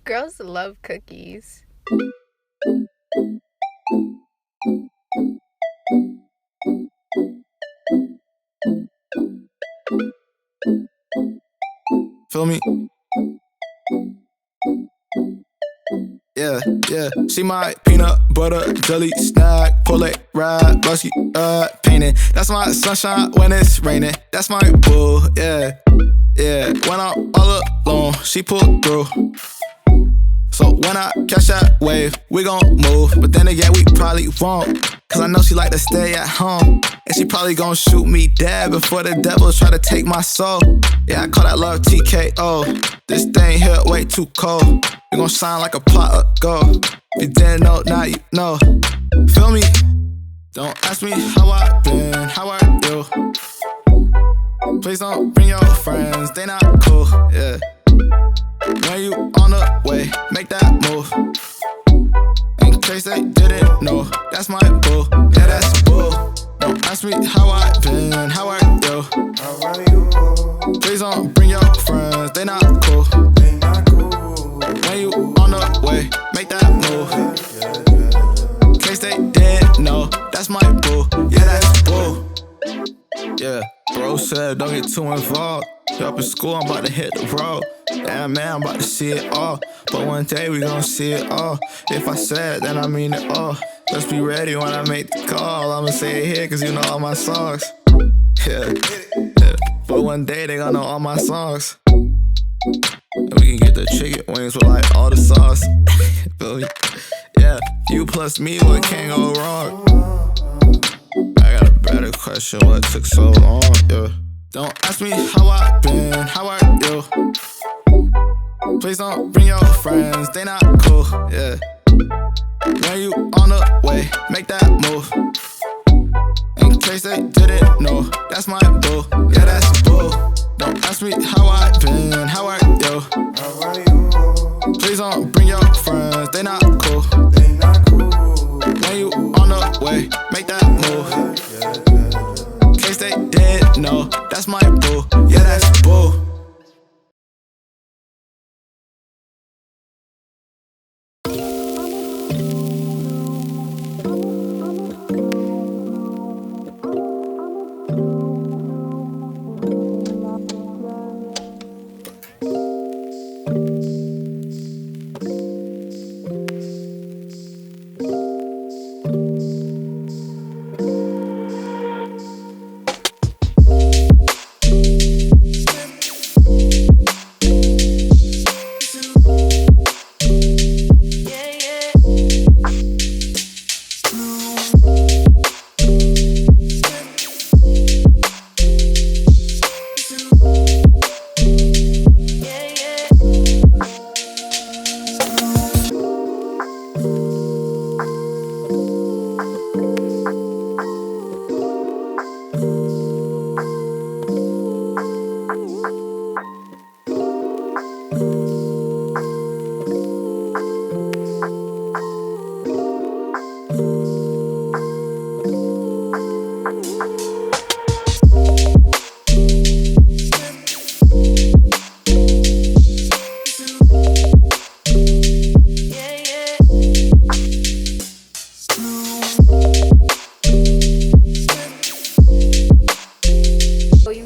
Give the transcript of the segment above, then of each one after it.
Girls love cookies. Feel me? Yeah, yeah. She my peanut butter jelly snack. Pull it, ride, busky, painting. That's my sunshine when it's raining. That's my boo, yeah, yeah. When I'm all alone, she pull through. So when I catch that wave, we gon' move. But then again, we probably won't. Cause I know she like to stay at home. And she probably gon' shoot me dead before the devil try to take my soul. Yeah, I call that love TKO. This thing here way too cold. We gon' shine like a pot of gold. If you didn't know, now you know. Feel me? Don't ask me how I been, how are you? Please don't bring your friends, they not cool, yeah. When you on the way, make that move. In case they didn't know, that's my boo, yeah, that's boo. Don't ask me how I been, how are you? Please don't bring your friends, they not cool. When you on the way, make that move. In case they didn't know, that's my boo, yeah, that's boo. Yeah, bro said don't get too involved. Up in school, I'm about to hit the road. Damn man, I'm about to see it all. But one day we gon' see it all. If I said, then I mean it all. Just be ready when I make the call. I'ma say it here cause you know all my songs. Yeah, yeah. But one day they gon' know all my songs. And we can get the chicken wings with like all the sauce. Feel me? Yeah, you plus me, what can't go wrong? I got a better question, what took so long? Yeah. Don't ask me how I been, how are you? Please don't bring your friends, they not cool, yeah. When you on the way, make that move. In case they didn't know, that's my boo, yeah, that's boo. Don't ask me how I been, how are you? Please don't bring your friends, they not cool. When you on the way, make that move. In case they didn't know, that's my boo, yeah, that's boo.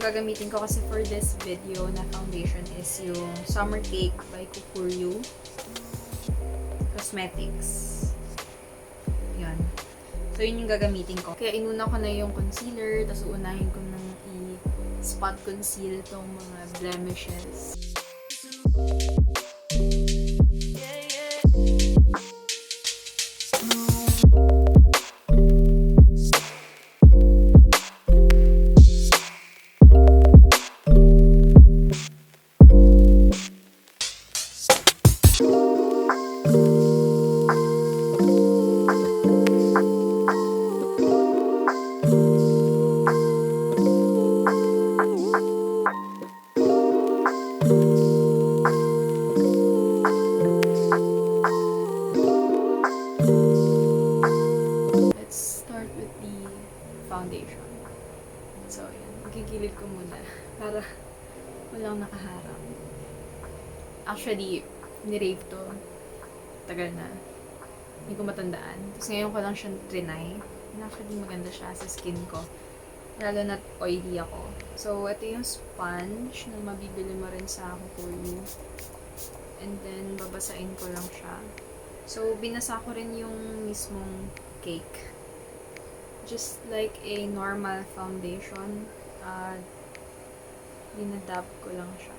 Gagamitin ko kasi for this video na foundation is yung Summer Cake by KOKURYU Cosmetics. Yan. So, yun yung gagamitin ko. Kaya inuna ko na yung concealer, tapos unahin ko nang i-spot conceal itong mga blemishes. Foundation. So, yan. Magigilid ko muna para walang nakaharap. Actually, ni-rave to. Tagal na. Hindi ko matandaan. Tapos ngayon ko lang siyang trinay. Actually, maganda siya sa skin ko. Lalo na't oily ako. So, ito yung sponge na mabibili mo rin sa KOKURYU. And then, babasain ko lang siya. So, binasa ko rin yung mismong cake. Just like a normal foundation. Dinadab ko lang siya.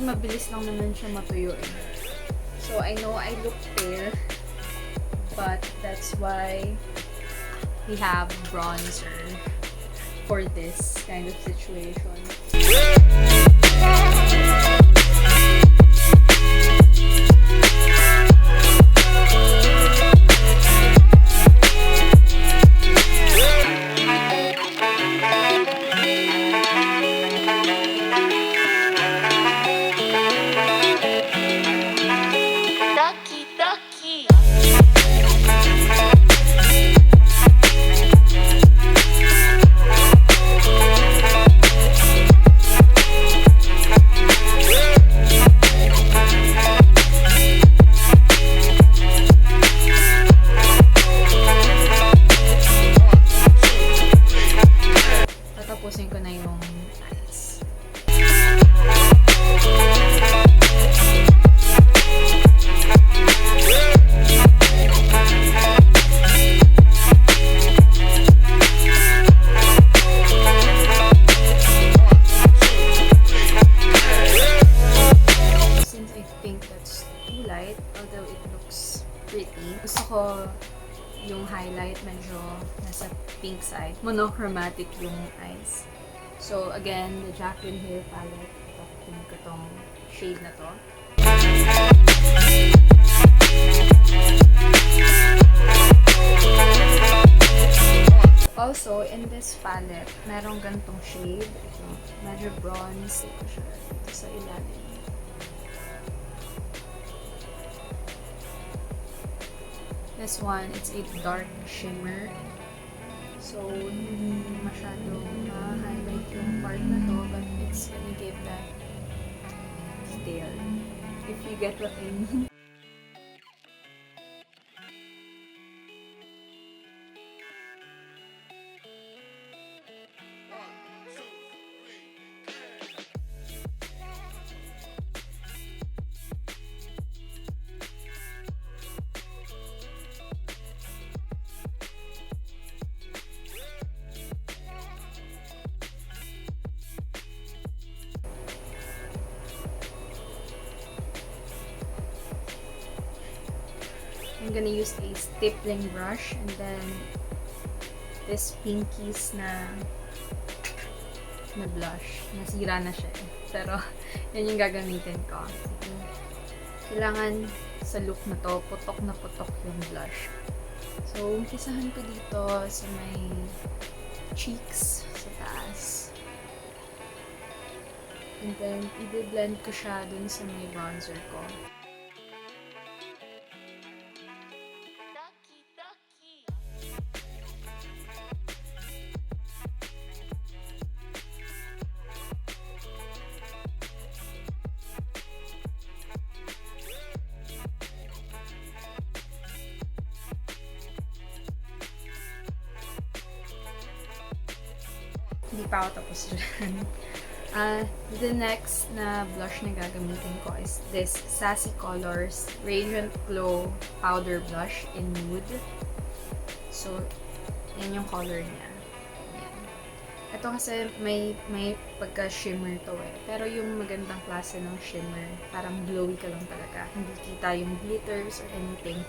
Mabilis lang naman siya matuyo eh. So, I know I look pale, but that's why we have bronzer for this kind of situation. Yung highlight medyo nasa pink side. Monochromatic yung eyes. So again, the Jaclyn hair palette. Ito ko tong shade na to. Also, in this palette, merong gantong shade. Ito, medyo bronze. Ito siya dito sa ilalim. This one, it's a dark shimmer. So, hindi masyadong highlight yung part na to, but it's gonna give that detail. If you get what I mean. I'm gonna use a stippling brush and then this Pinkies na blush. Nasira na siya eh. Pero, yan yung gagamitin ko. Kailangan sa look na to, putok na putok yung blush. So, umpisahan ko dito sa may cheeks sa taas. And then, i-blend ko siya dun sa may bronzer ko. Hindi pa ako tapos dyan. The next na blush na gagamitin ko is this Sassy Colors Radiant Glow Powder Blush in Nude. So, yan yung color niya. Yan. Ito kasi may pagka-shimmer to eh. Pero yung magandang klase ng shimmer, parang glowy ka lang talaga. Hindi kita yung glitters or anything.